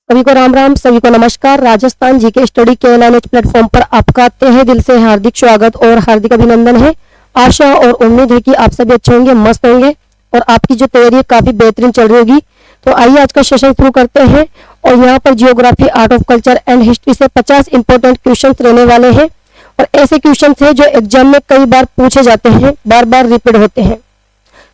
सभी को राम राम, सभी को नमस्कार। राजस्थान जीके स्टडी के एनएच प्लेटफॉर्म पर आपका तहे दिल से हार्दिक स्वागत और हार्दिक अभिनंदन है। आशा और उम्मीद है कि आप सभी अच्छे होंगे, मस्त होंगे और आपकी जो तैयारी है काफी बेहतरीन चल रही होगी। तो आइए आज का सेशन शुरू करते हैं। और यहाँ पर geography, art of culture and history से 50 इंपॉर्टेंट क्वेश्चन रहने वाले हैं और ऐसे क्वेश्चन है जो एग्जाम में कई बार पूछे जाते हैं, बार बार रिपीट होते हैं।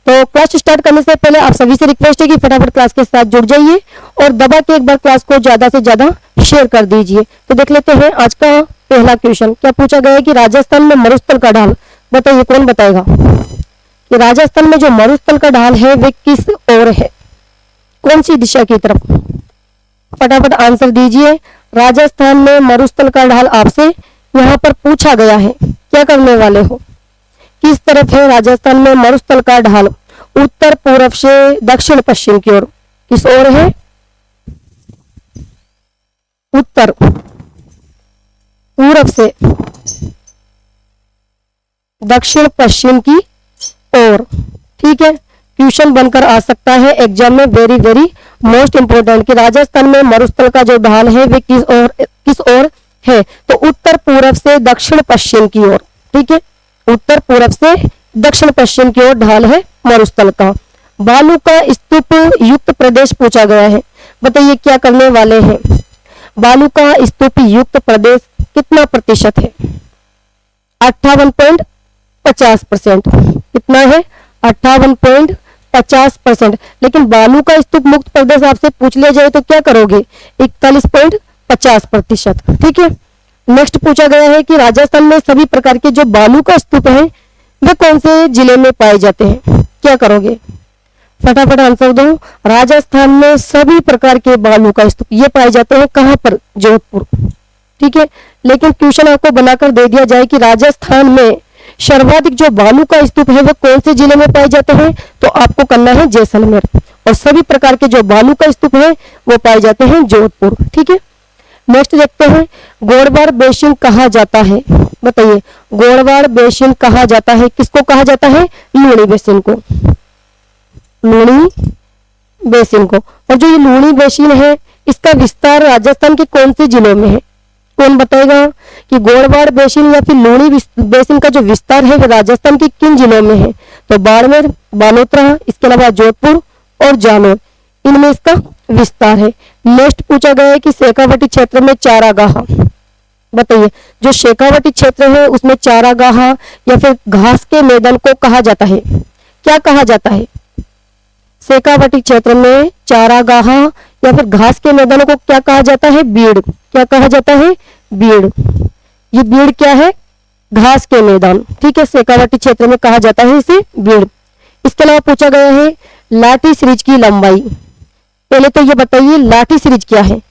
तो क्लास स्टार्ट करने से पहले आप सभी से रिक्वेस्ट है कि फटाफट क्लास के साथ जुड़ जाइए और दबा के एक बार क्लास को ज्यादा से ज्यादा शेयर कर दीजिए। तो देख लेते हैं आज का पहला क्वेश्चन। क्या पूछा गया है कि राजस्थान में मरुस्थल का ढाल, बताइए कौन बताएगा कि राजस्थान में जो मरुस्थल का ढाल है वे किस ओर है, कौन सी दिशा की तरफ? फटाफट आंसर दीजिए। राजस्थान में मरुस्थल का ढाल आपसे यहाँ पर पूछा गया है, क्या करने वाले हो? किस तरफ है राजस्थान में मरुस्थल का ढाल? उत्तर पूर्व से दक्षिण पश्चिम की ओर। किस ओर है? उत्तर पूर्व से दक्षिण पश्चिम की ओर। ठीक है, क्वेश्चन बनकर आ सकता है एग्जाम में, वेरी वेरी मोस्ट इंपोर्टेंट कि राजस्थान में मरुस्थल का जो ढाल है वे किस ओर है? तो उत्तर पूर्व से दक्षिण पश्चिम की ओर। ठीक है, उत्तर पूर्व से दक्षिण पश्चिम की ओर ढाल है मरुस्थल का। बालू का स्तूप युक्त प्रदेश पूछा गया है, बताइए क्या करने वाले हैं? बालू का स्तूप युक्त प्रदेश कितना प्रतिशत है? 58.50%। कितना है? 58.50%। लेकिन बालू का स्तूप मुक्त प्रदेश आपसे पूछ लिया जाए तो क्या करोगे? 41.50%। ठीक है, नेक्स्ट पूछा गया है कि राजस्थान में सभी प्रकार के जो बालू का स्तूप हैं वे कौन से जिले में पाए जाते हैं, क्या करोगे? फटाफट आंसर दो। राजस्थान में सभी प्रकार के बालू का स्तूप ये पाए जाते हैं कहां पर? जोधपुर। ठीक है, लेकिन क्वेश्चन आपको बनाकर दे दिया जाए कि राजस्थान में सर्वाधिक जो बालू का स्तूप है वो कौन से जिले में पाए जाते हैं, तो आपको करना है जैसलमेर। और सभी प्रकार के जो बालू का स्तूप है वो पाए जाते हैं जोधपुर। ठीक है, नेक्स्ट देखते हैं। गोड़वाड़ बेसिन कहा जाता है, बताइए गोड़वाड़ बेसिन कहा जाता है, किसको कहा जाता है? लूणी बेसिन को। लूणी बेसिन को। और जो ये लूणी बेसिन है इसका विस्तार राजस्थान के कौन से जिलों में है, कौन बताएगा कि गोड़वाड़ बेसिन या फिर लूणी बेसिन का जो विस्तार है वो राजस्थान के किन जिलों में है? तो बाड़मेर, बालोतरा, इसके अलावा जोधपुर और जालोर, इनमें इसका विस्तार है। नेक्स्ट पूछा गया है कि शेखावाटी क्षेत्र में चारागाह, बताइए जो शेखावाटी क्षेत्र है उसमें चारागाह या फिर घास के मैदान को कहा जाता है, क्या कहा जाता है? शेखावाटी क्षेत्र में चारागाह या फिर घास के मैदानों को क्या कहा जाता है? बीड़। क्या कहा जाता है? बीड़। ये बीड़ क्या है? घास के मैदान। ठीक है, शेखावाटी क्षेत्र में कहा जाता है इसे बीड़। इसके अलावा पूछा गया है लाठी सीरीज की लंबाई। पहले तो ये बताइए लाठी सीरीज क्या है,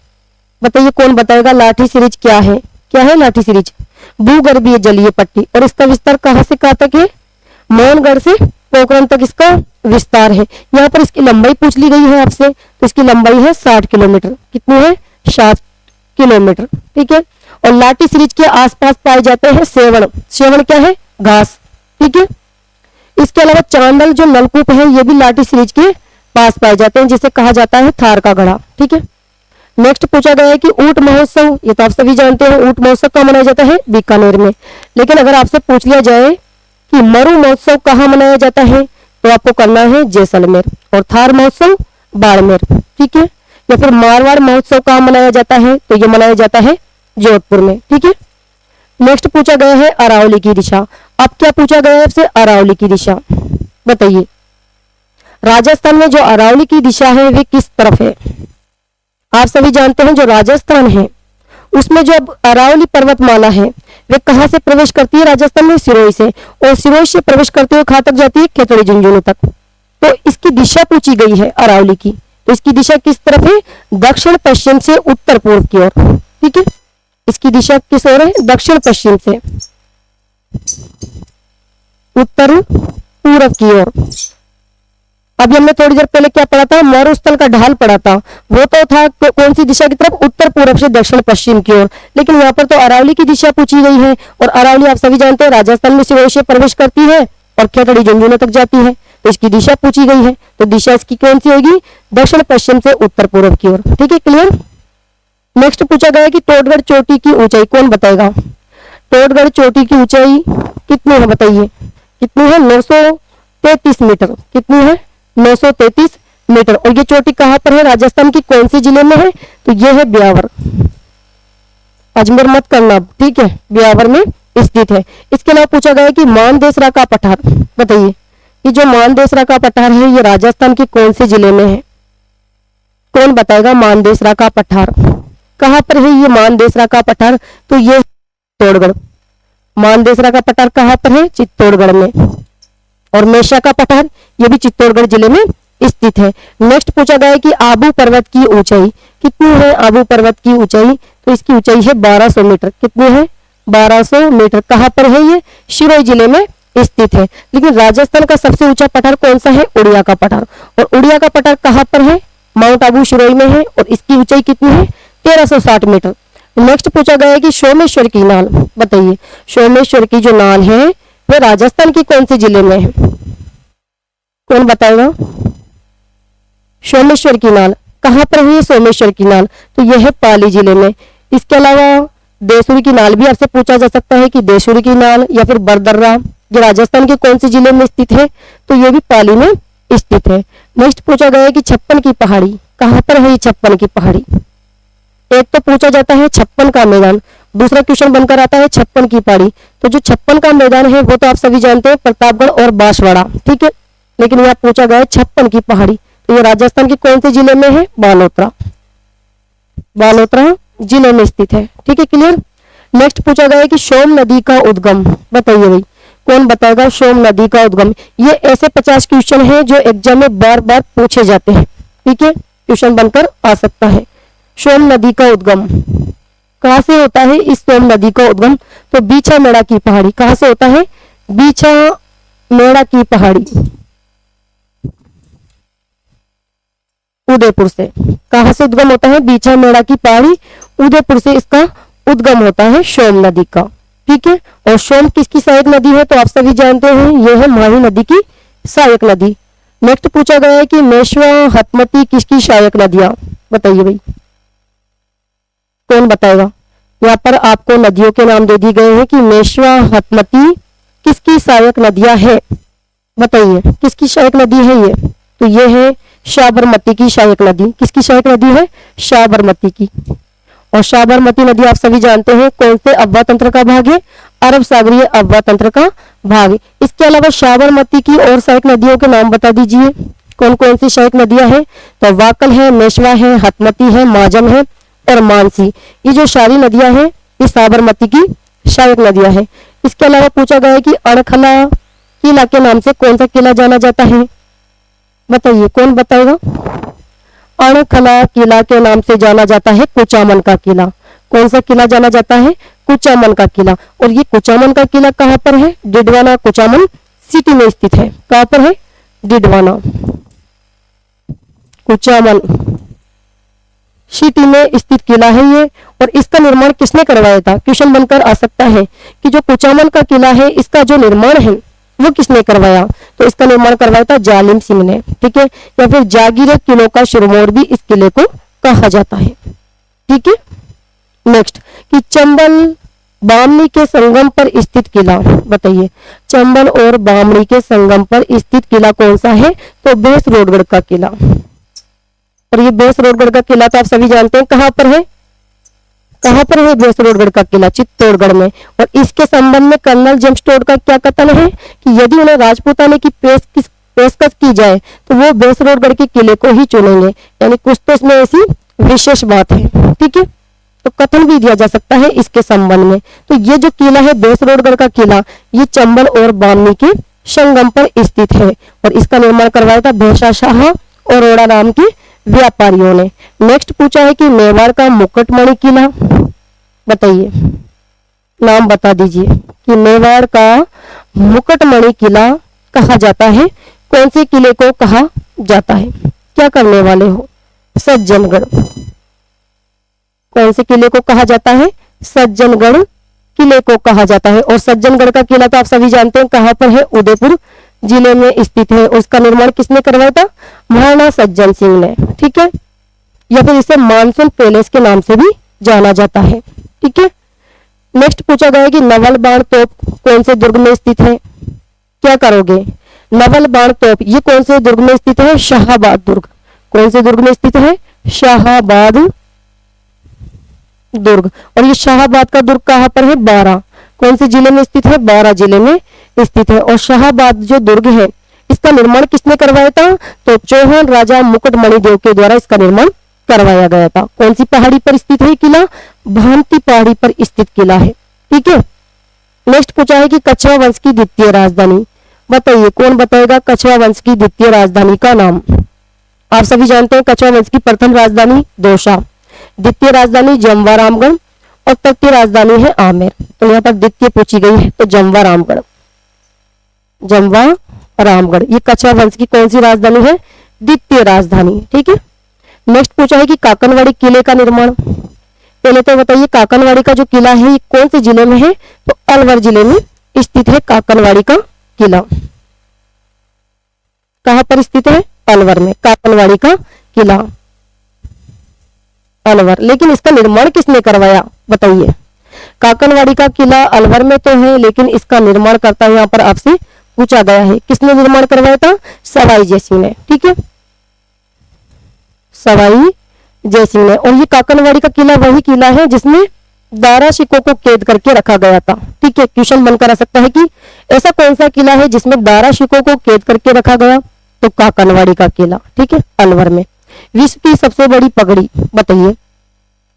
बताइए कौन बताएगा लाठी सीरीज क्या है? क्या है लाठी सीरीज? भूगर्भीय जलीय पट्टी। और इसका विस्तार कहां से कहां तक है? मोहनगढ़ से पोखरण तक इसका विस्तार है। यहाँ पर इसकी लंबाई पूछ ली गई है आपसे, तो इसकी लंबाई है 60 किलोमीटर। कितनी है? 60 किलोमीटर। ठीक है, और लाठी सीरीज के आसपास पाए जाते हैं सेवण। सेवण क्या है? घास। ठीक है, इसके अलावा चांदल जो नलकूप है ये भी लाठी सीरीज के पास पाए जाते हैं, जिसे कहा जाता है थार का गढ़ा। ठीक है, नेक्स्ट पूछा गया है कि ऊंट महोत्सव, ये तो आप सभी जानते हैं ऊंट महोत्सव कहाँ मनाया जाता है? बीकानेर में। लेकिन अगर आपसे पूछ लिया जाए कि मरु महोत्सव कहाँ मनाया जाता है, तो आपको करना है जैसलमेर। और थार महोत्सव बाड़मेर। ठीक है, या फिर मारवाड़ महोत्सव कहाँ मनाया जाता है, तो ये मनाया जाता है जोधपुर में। ठीक है, नेक्स्ट पूछा गया है अरावली की दिशा। अब क्या पूछा गया है आपसे? अरावली की दिशा, बताइए राजस्थान में जो अरावली की दिशा है वे किस तरफ है? आप सभी जानते हैं जो राजस्थान है उसमें जो अरावली पर्वतमाला है वे कहां से प्रवेश करती है? राजस्थान में सिरोही से। और सिरोही से प्रवेश करते हुए कहां तक जाती है? खेतड़ी झुंझुनू तक। तो इसकी दिशा पूछी गई है अरावली की, तो इसकी दिशा किस तरफ है? दक्षिण पश्चिम से उत्तर पूर्व की ओर। ठीक है, इसकी दिशा किस ओर है? दक्षिण पश्चिम से उत्तर पूर्व की ओर। अभी हमने थोड़ी देर पहले क्या पढ़ा था? मरुस्थल का ढाल पढ़ा था, वो तो था कौन सी दिशा की तरफ? उत्तर पूर्व से दक्षिण पश्चिम की ओर। लेकिन यहाँ पर तो अरावली की दिशा पूछी गई है और अरावली आप सभी जानते हैं राजस्थान में सिरोही से प्रवेश करती है और खेतड़ी झुंझुनू तक जाती है। तो इसकी दिशा पूछी गई है, तो दिशा इसकी कौन सी होगी? दक्षिण पश्चिम से उत्तर पूर्व की ओर। ठीक है, क्लियर? नेक्स्ट पूछा गया है कि टोडगढ़ चोटी की ऊंचाई कौन बताएगा। टोडगढ़ चोटी की ऊंचाई कितनी है बताइए, कितनी है 933 मीटर, कितनी है 933 मीटर। और ये चोटी कहां पर है, राजस्थान की कौन सी जिले में है, तो ये है ब्यावर, अजमेर मत करना, ठीक है, ब्यावर में स्थित है। इसके अलावा पूछा गया है कि मानदेसरा का पठार बताइए, ये जो मानदेसरा का पठार है ये राजस्थान की कौन से जिले में है, कौन बताएगा। मानदेसरा का पठार कहां पर है ये मानदेसरा का पठार, तो ये चित्तौड़गढ़, मानदेसरा का पठार कहां पर है, चित्तौड़गढ़ में। और मेषा का पठार ये भी चित्तौड़गढ़ जिले में स्थित है। नेक्स्ट पूछा गया है कि आबू पर्वत की ऊंचाई कितनी है, आबू पर्वत की ऊंचाई, तो इसकी ऊंचाई है 1200 मीटर, कितनी है 1200 मीटर। कहां पर है ये, सिरोही जिले में स्थित है। लेकिन राजस्थान का सबसे ऊंचा पठार कौन सा है, उड़िया का पठार। और उड़िया का पठार कहां पर है, माउंट आबू सिरोही में है और इसकी ऊंचाई कितनी है 1360 मीटर। नेक्स्ट पूछा गया है कि सोमेश्वर की नाल बताइए, सोमेश्वर की जो नाल है वह राजस्थान की कौन से जिले में है, कौन बताएगा। सोमेश्वर की नाल कहां पर है, सोमेश्वर की नाल, तो यह है पाली जिले में। इसके अलावा देशुरी की नाल भी आपसे पूछा जा सकता है कि देशुरी की नाल या फिर बरदर्रा ये राजस्थान के कौन से जिले में स्थित है, तो ये भी पाली में स्थित है। नेक्स्ट पूछा गया है कि छप्पन की पहाड़ी कहां पर है, ये छप्पन की पहाड़ी। एक तो पूछा जाता है छप्पन का मैदान, दूसरा क्वेश्चन बनकर आता है छप्पन की पहाड़ी। तो जो छप्पन का मैदान है वो तो आप सभी जानते हैं प्रतापगढ़ और बांसवाड़ा, ठीक है, लेकिन यहाँ पूछा गया है छप्पन की पहाड़ी, तो ये राजस्थान के कौन से जिले में है, बालोतरा, बालोतरा जिले में स्थित है, ठीक है, क्लियर। नेक्स्ट पूछा गया है कि सोम नदी का उद्गम बताइए भाई, कौन बताएगा सोम नदी का उद्गम। ये ऐसे 50 क्वेश्चन है जो एग्जाम में बार बार पूछे जाते हैं, ठीक है, क्वेश्चन बनकर आ सकता है। सोम नदी का उद्गम कहां से होता है, इस सोम नदी का उद्गम, तो बीछा मेड़ा की पहाड़ी कहां से होता है, बीछा मेड़ा की पहाड़ी उदयपुर से। कहां से उद्गम होता है, बीछा मेड़ा की पहाड़ी उदयपुर से इसका उद्गम होता है सोम नदी का, ठीक है। और सोम किसकी सहायक नदी है, तो आप सभी जानते हैं यह है माही नदी की सहायक नदी। नेक्स्ट पूछा गया है कि मेश्वा हतमती किसकी सहायक नदियां बताइए भाई, कौन बताएगा। यहाँ पर आपको नदियों के नाम दे दिए गए हैं कि मेश्वा हतमती किसकी सहायक नदियां है, बताइए किसकी सहायक नदी है ये, तो ये है साबरमती की सहायक नदी। किसकी सहायक नदी है, साबरमती की। और साबरमती नदी आप सभी जानते हैं कौन से अफवाह तंत्र का भाग है, अरब सागरीय अफवाह तंत्र का भाग है। इसके अलावा साबरमती की और सहायक नदियों के नाम बता दीजिए, कौन कौन सी सहायक नदियां हैं, तो वाकल है, मेश्वा है, हतमती है, माजम है और मानसी। ये जो सारी नदियां हैं ये साबरमती की सहायक नदियां हैं। इसके अलावा पूछा गया है कि अणखला किला के नाम से कौन सा किला जाना जाता है, बताइए कौन बताएगा। अणखला किला के नाम से जाना जाता है कुचामन का किला। कौन सा किला जाना जाता है, कुचामन का किला। और ये कुचामन का किला कहां पर है, डिडवाना कुचामन सिटी में स्थित है। कहां पर है, डिडवाना कुचामन सिटी में स्थित किला है ये। और इसका निर्माण किसने करवाया था, क्वेश्चन बनकर आ सकता है कि जो कुचामन का किला है इसका जो निर्माण है वो किसने करवाया, तो इसका निर्माण करवाया था जालिम सिंह ने, ठीक है। या फिर जागीर किलों का शिरमौर भी इस किले को कहा जाता है, ठीक है। नेक्स्ट कि चंबल बामनी के संगम पर स्थित किला बताइए, चंबल और बामनी के संगम पर स्थित किला कौन सा है, तो भैंसरोडगढ़ का किला। और ये भैंसरोडगढ़ का किला तो आप सभी जानते हैं कहां पर है, कहां पर है भैंसरोडगढ़ का किला, चित्तौड़गढ़ में। और इसके संबंध में कर्नल जेम्स टोड का क्या कथन है कि यदि उन्हें राजपूताने की पेशकश की जाए तो वो भैंसरोडगढ़ के किले को ही चुनेंगे, यानी कुछ तो इसमें ऐसी विशेष बात है, ठीक है। तो कथन भी दिया जा सकता है इसके संबंध में। तो ये जो किला है भैंसरोडगढ़ का किला, ये चंबल और बामनी के संगम पर स्थित है। और इसका निर्माण करवाया था भैंसा शाह और रोड़ा नाम के व्यापारियों ने। नेक्स्ट पूछा है कि मेवाड़ का मुकुटमणि किला बताइए, नाम बता दीजिए कि मेवाड़ का मुकुटमणि किला कहा जाता है, कौन से किले को कहा जाता है, क्या करने वाले हो, सज्जनगढ़। कौन से किले को कहा जाता है, सज्जनगढ़ किले को कहा जाता है। और सज्जनगढ़ का किला तो आप सभी जानते हैं कहां पर है, उदयपुर जिले में स्थित है। और उसका निर्माण किसने करवाया था, महाराणा सज्जन सिंह ने, ठीक है। या फिर इसे मानसून पैलेस के नाम से भी जाना जाता है। ठीक है, नेक्स्ट पूछा गया है कि नवल बाण तोप कौन से दुर्ग में स्थित है? क्या करोगे? नवल बाण तोप ये कौन से दुर्ग में स्थित है? शाहाबाद दुर्ग। कौन से दुर्ग में स्थित है? शाहाबाद दुर्ग। और ये शाहाबाद का दुर्ग कहां पर है? बारां। कौन से जिले में स्थित है? बारां जिले में स्थित है। और शाहाबाद जो दुर्ग है इसका निर्माण किसने करवाया था? तो चौहान राजा मुकुटमणिदेव के द्वारा इसका निर्माण करवाया गया था। कौन सी पहाड़ी पर स्थित है किला? भांति पहाड़ी पर स्थित किला है। ठीक है, नेक्स्ट पूछा है कि कछवा वंश की द्वितीय राजधानी बताइए। कौन बताएगा कछवा वंश की द्वितीय राजधानी का नाम? आप सभी जानते हैं कछवा वंश की प्रथम राजधानी दौसा, द्वितीय राजधानी जमवा रामगढ़ और तृतीय राजधानी है आमेर। तो यहाँ पर द्वितीय पूछी गई है तो जमवा रामगढ़। जमवा रामगढ़ ये कछवा वंश की कौन सी राजधानी है? द्वितीय राजधानी। ठीक है, नेक्स्ट पूछा है कि काकनवाड़ी किले का निर्माण। पहले तो बताइए काकनवाड़ी का जो किला है ये कौन से जिले में है? तो अलवर जिले में स्थित है काकनवाड़ी का किला। कहां पर स्थित है? अलवर में काकनवाड़ी का किला, अलवर। लेकिन इसका निर्माण किसने करवाया बताइए? काकनवाड़ी का किला अलवर में तो है लेकिन इसका निर्माण करता है यहाँ पर आपसे पूछा गया है किसने निर्माण करवाया था? सवाई जयसिंह ने। ठीक है, सवाई जयसिंह ने। और ये काकनवाड़ी का किला वही किला है जिसमें दारा शिकोह को कैद करके रखा गया था। ठीक है, क्वेश्चन बनकर आ सकता है कि ऐसा कौन सा किला है जिसमें दारा शिकोह को कैद करके रखा गया? तो काकनवाड़ी का किला। ठीक है, अलवर में। विश्व की सबसे बड़ी पगड़ी बताइए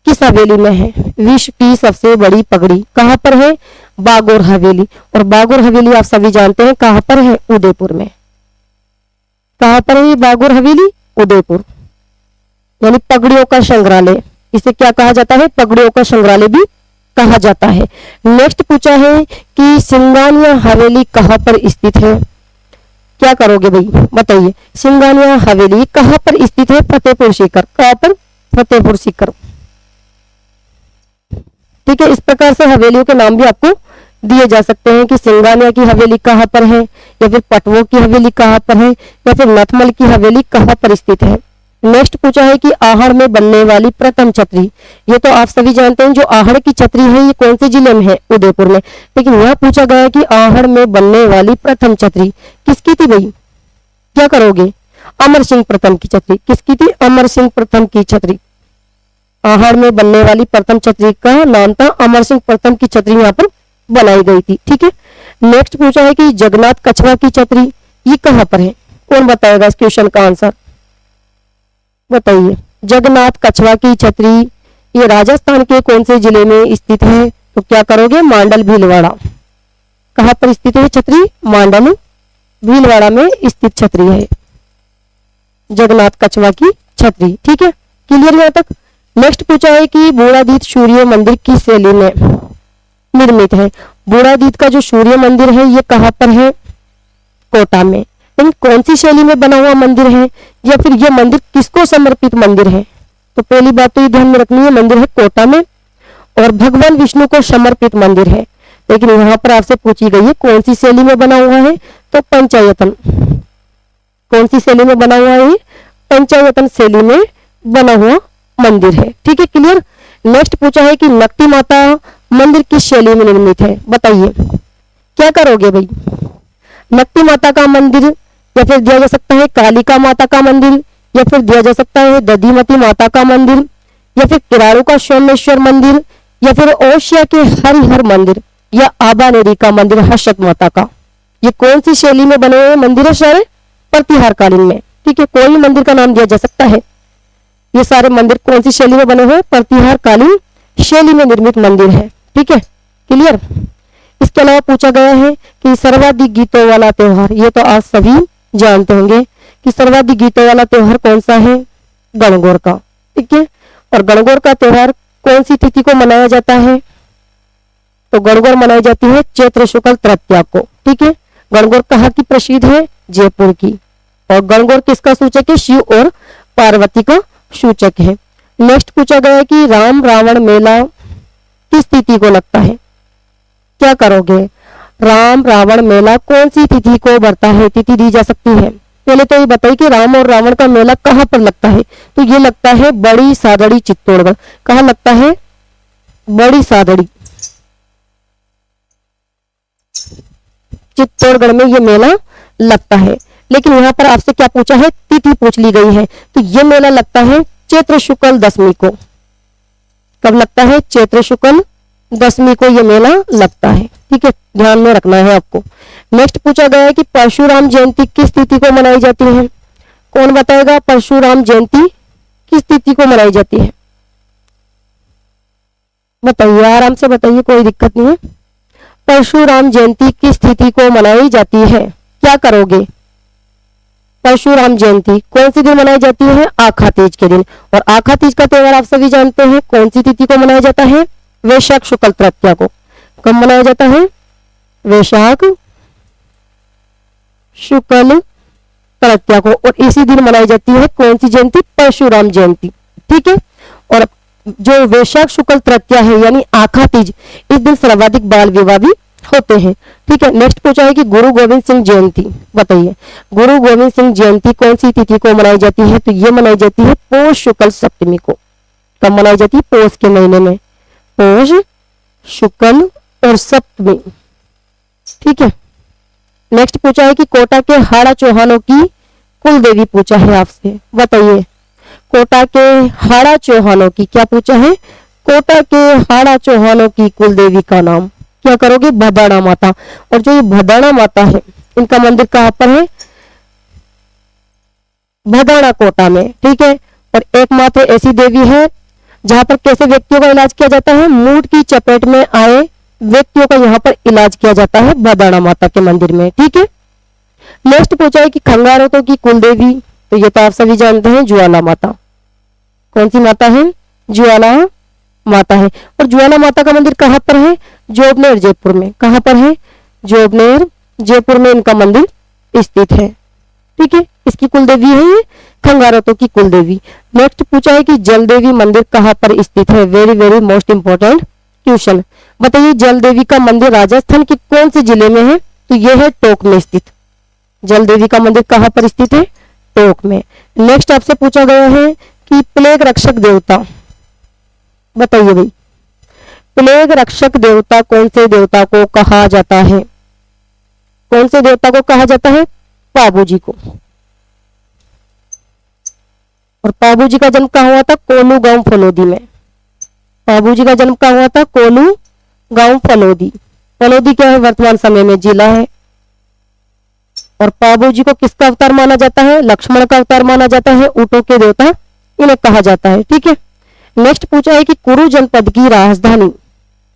किस हवेली में है? विश्व की सबसे बड़ी पगड़ी कहां पर है? बागोर हवेली। और बागोर हवेली आप सभी जानते हैं कहां पर है? उदयपुर में। कहां पर है बागोर हवेली? उदयपुर। यानी पगड़ियों का संग्रहालय, इसे क्या कहा जाता है? पगड़ियों का संग्रहालय भी कहा जाता है। नेक्स्ट पूछा है कि सिंगानिया हवेली कहां पर स्थित है? क्या करोगे भाई बताइए? सिंगानिया हवेली कहां पर स्थित है? फतेहपुर सीकर। कहां पर? फतेहपुर सीकर। ठीक है, इस प्रकार से हवेलियों के नाम भी आपको दिए जा सकते हैं कि सिंगानिया की हवेली कहां पर है, या फिर पटवों की हवेली कहां पर है, या फिर नथमल की हवेली कहां पर स्थित है। नेक्स्ट पूछा है कि आहड़ में बनने वाली प्रथम छतरी। ये तो आप सभी जानते हैं जो आहड़ की छतरी है ये कौन से जिले में है? उदयपुर में। लेकिन यह पूछा गया कि आहड़ में बनने वाली प्रथम छतरी किसकी थी भाई? क्या करोगे? अमर सिंह प्रथम की छतरी। किसकी थी? अमर सिंह प्रथम की छतरी। आहड़ में बनने वाली प्रथम छतरी का नाम था अमर सिंह प्रथम की छतरी यहाँ पर बनाई गई थी। ठीक है, नेक्स्ट पूछा है कि जगन्नाथ कछवा की छतरी ये कहां पर है? कौन बताएगा इस क्वेश्चन का आंसर बताइए? जगन्नाथ कछवा की छतरी ये राजस्थान के कौन से जिले में स्थित है? तो क्या करोगे? मांडल भीलवाड़ा। कहां पर स्थित है छतरी? मांडल भीलवाड़ा में स्थित छतरी है जगन्नाथ कछवा की छतरी। ठीक है, क्लियर यहाँ तक? नेक्स्ट पूछा है कि बूढ़ादीत सूर्य मंदिर किस शैली में निर्मित है? बूढ़ादीत का जो सूर्य मंदिर है ये कहां पर है? कोटा में। लेकिन कौन सी शैली में बना हुआ मंदिर है, या फिर यह मंदिर किसको समर्पित मंदिर है? तो पहली बात तो ये ध्यान में रखनी है, मंदिर है कोटा में और भगवान विष्णु को समर्पित मंदिर है। लेकिन यहाँ पर आपसे पूछी गई है कौन सी शैली में बना हुआ है? तो पंचायतन। कौन सी शैली में बना हुआ है? पंचायतन शैली में बना हुआ मंदिर है। ठीक है, क्लियर? नेक्स्ट पूछा है कि नकटी माता मंदिर किस शैली में निर्मित है? बताइए क्या करोगे भाई? नकटी माता का मंदिर, या फिर दिया जा सकता है कालिका माता का मंदिर, या फिर दिया जा सकता है दधिमती माता का मंदिर, या फिर किराड़ू का सोमेश्वर मंदिर, या फिर ओशिया के हरिहर मंदिर, या आबानेरी का मंदिर हर्षद माता का। ये कौन सी शैली में बने हुए मंदिर है? सारे प्रतिहार कालीन में। ठीक है, कोई भी मंदिर का नाम दिया जा सकता है। ये सारे मंदिर कौन सी शैली में बने हुए? प्रतिहार कालीन शैली में निर्मित मंदिर है। ठीक है, क्लियर? इसके अलावा पूछा गया है कि सर्वाधिक गीतों वाला त्योहार, ये तो आप सभी जानते होंगे कि सर्वाधिक गीतों वाला त्योहार कौन सा है? गणगौर का। ठीक है, और गणगौर का त्योहार कौन सी तिथि को मनाया जाता है? तो गणगौर मनाई जाती है चैत्र शुक्ल तृतीया को। ठीक है, गणगौर कहाँ की प्रसिद्ध है? जयपुर की। और गणगौर किसका सूचक है? शिव और पार्वती का सूचक है। नेक्स्ट पूछा गया है कि राम रावण मेला किस तिथि को लगता है? क्या करोगे? राम रावण मेला कौन सी तिथि को बढ़ता है? तिथि दी जा सकती है। पहले तो ये बताइए कि राम और रावण का मेला कहां पर लगता है? तो ये लगता है बड़ी सादड़ी चित्तौड़गढ़। कहां लगता है? बड़ी सादड़ी, चित्तौड़गढ़ में ये मेला लगता है। लेकिन यहाँ पर आपसे क्या पूछा है, तिथि पूछ ली गई है। तो ये मेला लगता है चैत्र शुक्ल दशमी को। कब लगता है, चैत्र शुक्ल दशमी को ये मेला लगता है। ठीक है, ध्यान में रखना है आपको। नेक्स्ट पूछा गया है कि परशुराम जयंती किस तिथि को मनाई जाती है। कौन बताएगा, परशुराम जयंती किस तिथि को मनाई जाती है? बताइए, आराम से बताइए, कोई दिक्कत नहीं है। परशुराम जयंती किस तिथि को मनाई जाती है? क्या करोगे? परशुराम जयंती कौन सी दिन मनाई जाती है? आखा तीज के दिन। और आखा तीज का त्योहार आप सभी जानते हैं कौन सी तिथि को मनाया जाता है? वैशाख शुक्ल तृतीया को। कब मनाया जाता है? वैशाख शुक्ल तृतीया को। और इसी दिन मनाई जाती है कौन सी जयंती? परशुराम जयंती। ठीक है, और जो वैशाख शुक्ल तृतीया है यानी आखा तीज, इस दिन सर्वाधिक बाल विवाह भी होते हैं। ठीक है, नेक्स्ट पूछा है कि गुरु गोविंद सिंह जयंती। बताइए, गुरु गोविंद सिंह जयंती कौन सी तिथि को मनाई जाती है? तो ये मनाई जाती है पौष शुक्ल सप्तमी को। कब मनाई जाती है? पौष के महीने में, पौष शुक्ल और सप्तमी। ठीक है, नेक्स्ट पूछा है कि कोटा के हाड़ा चौहानों की कुल देवी पूछा है आपसे। बताइए, कोटा के हाड़ा चौहानों की, क्या पूछा है? कोटा के हाड़ा चौहानों की कुल देवी का नाम। क्या करोगे? भदाणा माता। और जो ये भदाणा माता है, इनका मंदिर कहाँ पर है? भदाणा कोटा में। ठीक है, और एकमात्र ऐसी देवी है जहां पर कैसे व्यक्तियों का इलाज किया जाता है? मूड की चपेट में आए व्यक्तियों का यहाँ पर इलाज किया जाता है भदाणा माता के मंदिर में। ठीक है, नेक्स्ट पूछा है कि खंगारतों की कुल देवी। तो ये तो आप सभी जानते हैं, ज्वाला माता। कौन सी माता है? ज्वाला माता है। और ज्वाला माता का मंदिर कहाँ पर है? जोबनेर जयपुर में। कहाँ पर है? जोबनेर जयपुर में इनका मंदिर स्थित है। ठीक है, इसकी कुल देवी है ये खंगारतों की कुल देवी। नेक्स्ट पूछा है कि जल देवी मंदिर कहाँ पर स्थित है? Very very most important question. बताइए, जल देवी का मंदिर राजस्थान के कौन से जिले में है? तो यह है टोंक में स्थित। जल देवी का मंदिर कहाँ पर स्थित है? टोंक में। नेक्स्ट आपसे पूछा गया है कि प्लेग रक्षक देवता। बताइए भाई, प्लेग रक्षक देवता कौन से देवता को कहा जाता है? कौन से देवता को कहा जाता है? पाबू जी को। और पाबू जी का जन्म कहाँ हुआ था? कोलू गांव फलोदी में। पाबू जी का जन्म कहाँ हुआ था? कोलू गांव फलोदी। फलोदी क्या है? वर्तमान समय में जिला है। और पाबू जी को किसका अवतार माना जाता है? लक्ष्मण का अवतार माना जाता है। ऊंटों के देवता इन्हें कहा जाता है। ठीक है, नेक्स्ट पूछा है कि कुरु जनपद की राजधानी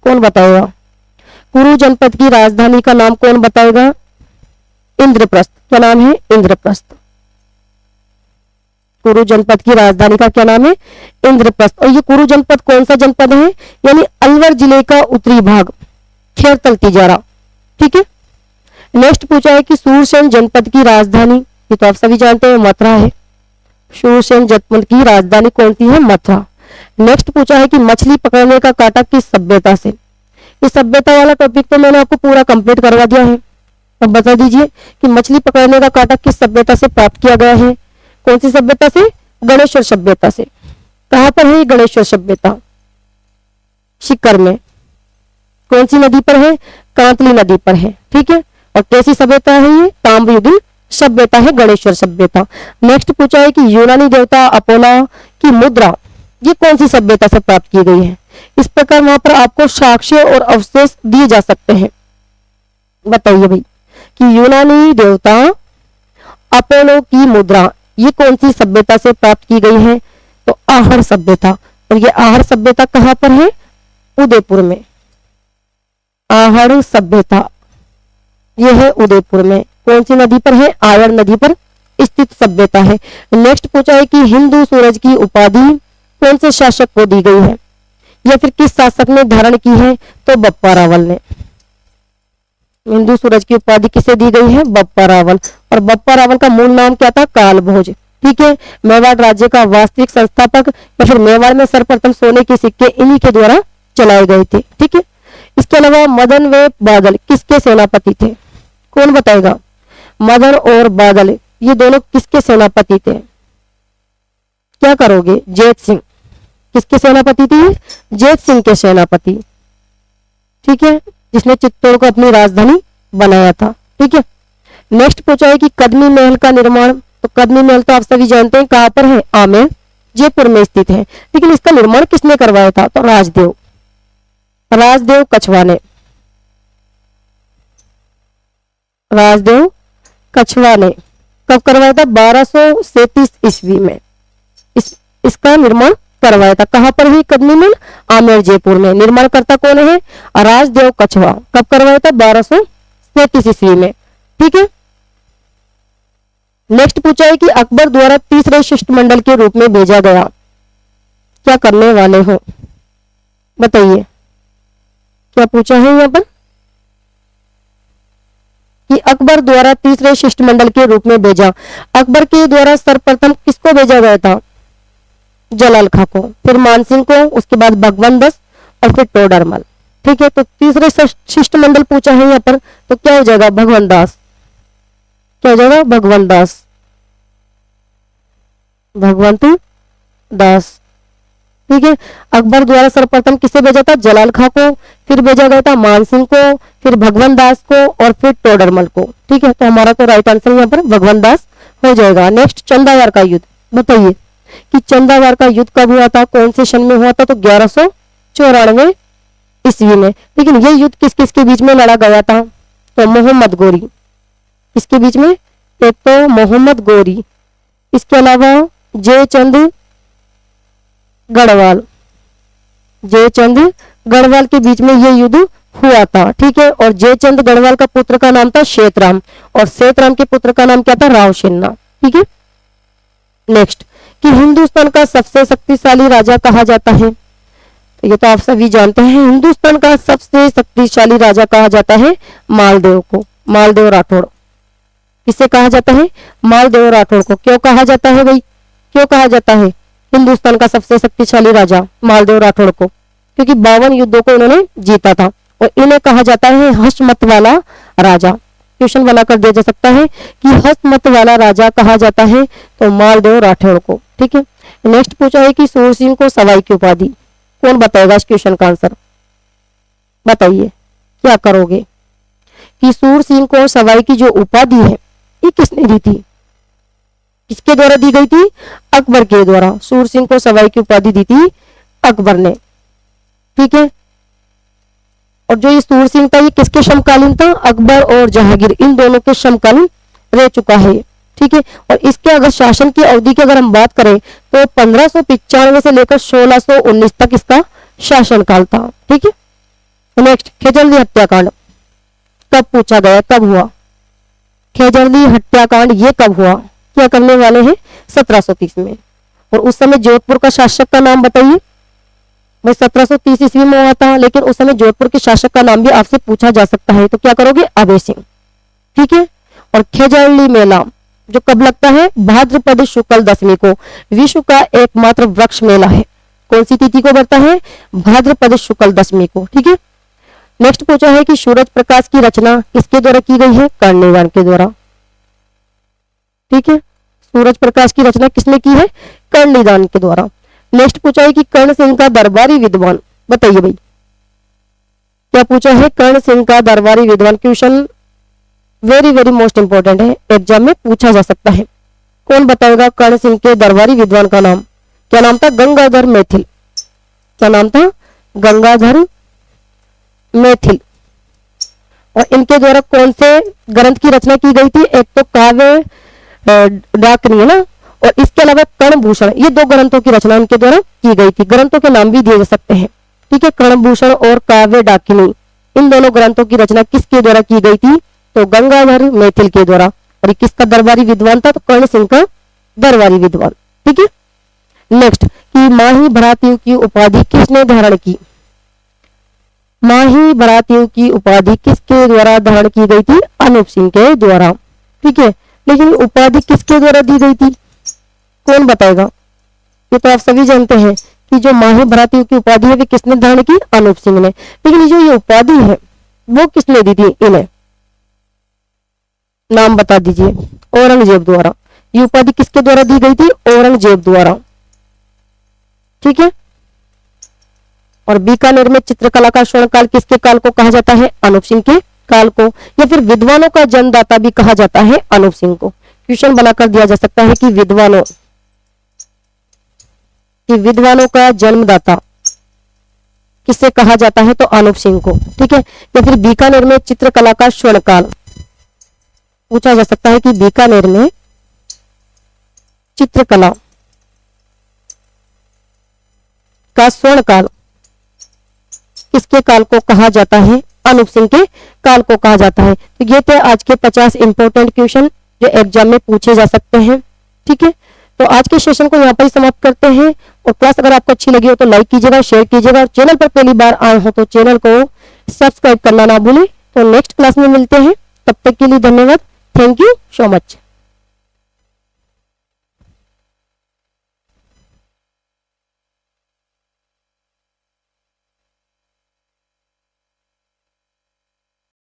कौन बताएगा? कुरु जनपद की राजधानी का नाम कौन बताएगा? इंद्रप्रस्थ। क्या नाम है? इंद्रप्रस्थ। कुरु जनपद की राजधानी का क्या नाम है? इंद्रप्रस्थ। और ये कुरु जनपद कौन सा जनपद है? यानी अलवर जिले का उत्तरी भाग, खेरतल तिजारा। ठीक है, नेक्स्ट पूछा है कि सूरसेन जनपद की राजधानी। ये तो आप सभी जानते हैं, मथुरा है। सूरसेन जनपद की राजधानी कौन सी है? मथुरा। नेक्स्ट पूछा है कि मछली पकड़ने का कांटा किस सभ्यता से? इस सभ्यता वाला टॉपिक तो मैंने आपको पूरा कंप्लीट करवा दिया है। अब बता दीजिए कि मछली पकड़ने का कांटा किस सभ्यता से प्राप्त किया गया है? कौन सी सभ्यता से? गणेश्वर सभ्यता से। कहां पर है ये गणेश्वर सभ्यता? सीकर में। कौन सी नदी पर है? कांतली नदी पर है। ठीक है, और कैसी सभ्यता है ये? ताम्रयुगीन सभ्यता है गणेश्वर सभ्यता। नेक्स्ट पूछा है कि यूनानी देवता अपोलो की मुद्रा ये कौन सी सभ्यता से प्राप्त की गई है? इस प्रकार वहां पर आपको साक्ष्य और अवशेष दिए जा सकते हैं। बताइए भाई कि यूनानी देवता अपोलो की मुद्रा ये कौन सी सभ्यता से प्राप्त की गई है? तो आहड़ सभ्यता। और ये आहड़ सभ्यता कहां पर है? उदयपुर में। आहड़ सभ्यता ये है उदयपुर में। कौन सी नदी पर है? आयड़ नदी पर स्थित सभ्यता है। नेक्स्ट पूछा है कि हिंदू सूरज की उपाधि कौन से शासक को दी गई है? या फिर किस शासक ने धारण की है? तो बप्पा रावल ने। हिंदू सूरज की उपाधि किसे दी गई है? बप्पा रावल। और बप्पा रावल का मूल नाम क्या था? कालभोज। ठीक है, मेवाड़ राज्य का वास्तविक संस्थापक या फिर मेवाड़ में सर्वप्रथम सोने के सिक्के इन्हीं के द्वारा चलाए गए थे। ठीक है, इसके अलावा मदन व बादल किसके सेनापति थे? कौन बताएगा? मदन और बादल ये दोनों किसके सेनापति थे? क्या करोगे? जैत सिंह। किसके सेनापति थे? जेत सिंह के सेनापति, ठीक है, जिसने चित्तौड़ को अपनी राजधानी बनाया था। ठीक है, नेक्स्ट पूछा है कि कदमी महल का निर्माण, तो कदमी महल तो आप सभी जानते हैं कहां पर है? आमेर, जयपुर में स्थित है। लेकिन इसका निर्माण किसने करवाया था? तो राजदेव, राजदेव कछवा ने, राजदेव कछवा ने कब करवाया था? 1237 ईस्वी में इसका निर्माण करवाया था। कहां पर हुई कदमी महल? आमेर, जयपुर में। निर्माणकर्ता कौन है? राजदेव कछवा। कब करवाया था? 1237 ईस्वी में। ठीक है, नेक्स्ट पूछा है कि अकबर द्वारा तीसरे शिष्टमंडल के रूप में भेजा गया, क्या करने वाले हो? बताइए, क्या पूछा है यहां पर कि अकबर द्वारा तीसरे शिष्टमंडल के रूप में भेजा। अकबर के द्वारा सर्वप्रथम किसको भेजा गया था? जलाल खां को, फिर मानसिंह को, उसके बाद भगवान दास और फिर टोडरमल। ठीक है, तो तीसरे शिष्टमंडल पूछा है यहाँ पर, तो क्या हो जाएगा? भगवान दास। क्या हो जाएगा? भगवान दास, भगवंत दास। ठीक है, अकबर द्वारा सर्वप्रथम किसे भेजा था? जलाल खां को, फिर भेजा गया था मानसिंह को, फिर भगवान दास को और फिर टोडरमल को। ठीक है, तो हमारा तो राइट आंसर यहाँ पर भगवान दास हो जाएगा। नेक्स्ट, चंदावार का युद्ध, बताइए कि चंदावार का युद्ध कब हुआ था? कौन से सन में हुआ था? तो 1194 ईस्वी में। लेकिन ये युद्ध किस किस के बीच में लड़ा गया था? तो मोहम्मद गोरी, किसके बीच में? एक तो मोहम्मद गोरी, इसके अलावा जयचंद गढ़वाल, जयचंद गढ़वाल के बीच में ये युद्ध हुआ था। ठीक है, और जयचंद गढ़वाल का पुत्र का नाम था श्वेतराम और श्वेतराम के पुत्र का नाम क्या था? राव सिन्हा। ठीक है, नेक्स्ट, कि हिंदुस्तान का सबसे शक्तिशाली राजा कहा जाता है, तो ये तो आप सभी जानते हैं, हिंदुस्तान का सबसे शक्तिशाली राजा कहा जाता है मालदेव को, मालदेव राठौड़। किसे कहा जाता है? मालदेव राठौड़ को। क्यों कहा जाता है भाई? क्यों कहा जाता है हिंदुस्तान का सबसे शक्तिशाली राजा मालदेव राठौड़ को? क्योंकि 52 युद्धों को इन्होंने जीता था और इन्हें कहा जाता है हष्टमत वाला राजा। क्वेश्चन बनाकर दिया जा सकता है कि हष्टमत वाला राजा कहा जाता है तो मालदेव राठौड़ को। ठीक है, नेक्स्ट पूछा है कि सूर सिंह को सवाई की उपाधि, कौन बताएगा इस क्वेश्चन का आंसर? बताइए, क्या करोगे कि सूर सिंह को सवाई की जो उपाधि है ये किसने दी थी? किसके द्वारा दी गई थी? अकबर के द्वारा। सूर सिंह को सवाई की उपाधि दी थी अकबर ने। ठीक है, और जो ये सूर सिंह था ये किसके समकालीन था? अकबर और जहांगीर, इन दोनों के समकालीन रह चुका है। ठीक है, और इसके अगर शासन की अवधि की अगर हम बात करें तो 1595 से लेकर 1619 तक इसका शासनकाल था। ठीक है, नेक्स्ट, खेजरली हत्याकांड कब पूछा गया? कब हुआ? खेजरली हत्याकांड ये कब हुआ? क्या करने वाले हैं? 1730 में। और उस समय जोधपुर का शासक का नाम बताइए। भाई 1730 ईस्वी में हुआ था, लेकिन उस समय जोधपुर के शासक का नाम भी आपसे पूछा जा सकता है, तो क्या करोगे? अभय सिंह। ठीक है, और खेजरली मेला जो कब लगता है? भाद्रपद शुक्ल दशमी को। विश्व का एकमात्र वृक्ष मेला है, कौन सी तिथि को बढ़ता है? भाद्रपद शुक्ल दशमी को। ठीक है, नेक्स्ट पूछा है कि सूरज प्रकाश की रचना किसके द्वारा की गई है? कर्णिवान के द्वारा। ठीक है, सूरज प्रकाश की रचना किसने की है? कर्णिवान के द्वारा। नेक्स्ट पूछा है कि कर्ण सिंह का दरबारी विद्वान, बताइए भाई क्या पूछा है? कर्ण सिंह का दरबारी विद्वान। Question very very most important है, एग्जाम में पूछा जा सकता है। कौन बताएगा कर्ण सिंह के दरबारी विद्वान का नाम? क्या नाम था? गंगाधर मैथिल। क्या नाम था? गंगाधर मैथिल। और इनके द्वारा कौन से ग्रंथ की रचना की गई थी? एक तो काव्य डाकनी है ना, और इसके अलावा कर्णभूषण, ये दो ग्रंथों की रचना इनके द्वारा की गई थी। ग्रंथों के नाम भी दिए जा सकते हैं। ठीक है, कर्णभूषण और काव्य डाकिनी, इन दोनों ग्रंथों की रचना किसके द्वारा की गई थी? तो गंगाधर मैथिल के द्वारा। और ये किसका दरबारी विद्वान था? तो कर्ण सिंह का दरबारी विद्वान। ठीक है, नेक्स्ट, कि माही भरातियों की उपाधि किसने धारण की? माही भरातियों की उपाधि किसके द्वारा धारण की गई थी? अनूप सिंह के द्वारा। ठीक है, लेकिन उपाधि किसके द्वारा दी गई थी? कौन बताएगा? ये तो आप सभी जानते हैं कि जो माही भरातियों की उपाधि है वे किसने धारण की? अनूप सिंह ने। लेकिन जो ये उपाधि है वो किसने दी थी इन्हें? नाम बता दीजिए। औरंगजेब द्वारा। ये उपाधि किसके द्वारा दी गई थी? औरंगजेब द्वारा। ठीक है, और बीकानेर में चित्रकला का स्वर्णकाल किसके काल को कहा जाता है? अनूप सिंह के काल को। या फिर विद्वानों का जन्मदाता भी कहा जाता है अनूप सिंह को। क्वेश्चन बनाकर दिया जा सकता है कि विद्वानों का जन्मदाता किसे कहा जाता है? तो अनूप सिंह को। ठीक है। या फिर बीकानेर में चित्रकला का स्वर्णकाल पूछा जा सकता है कि बीकानेर में चित्रकला का स्वर्णकाल किसके काल को कहा जाता है? अनूप सिंह के काल को कहा जाता है। तो ये थे आज के 50 इंपॉर्टेंट क्वेश्चन जो एग्जाम में पूछे जा सकते हैं। ठीक है। तो आज के सेशन को यहाँ पर ही समाप्त करते हैं। और क्लास अगर आपको अच्छी लगी हो तो लाइक कीजिएगा, शेयर कीजिएगा, और चैनल पर पहली बार आए हो तो चैनल को सब्सक्राइब करना ना भूलें। तो नेक्स्ट क्लास में मिलते हैं, तब तक के लिए धन्यवाद। Thank you so much.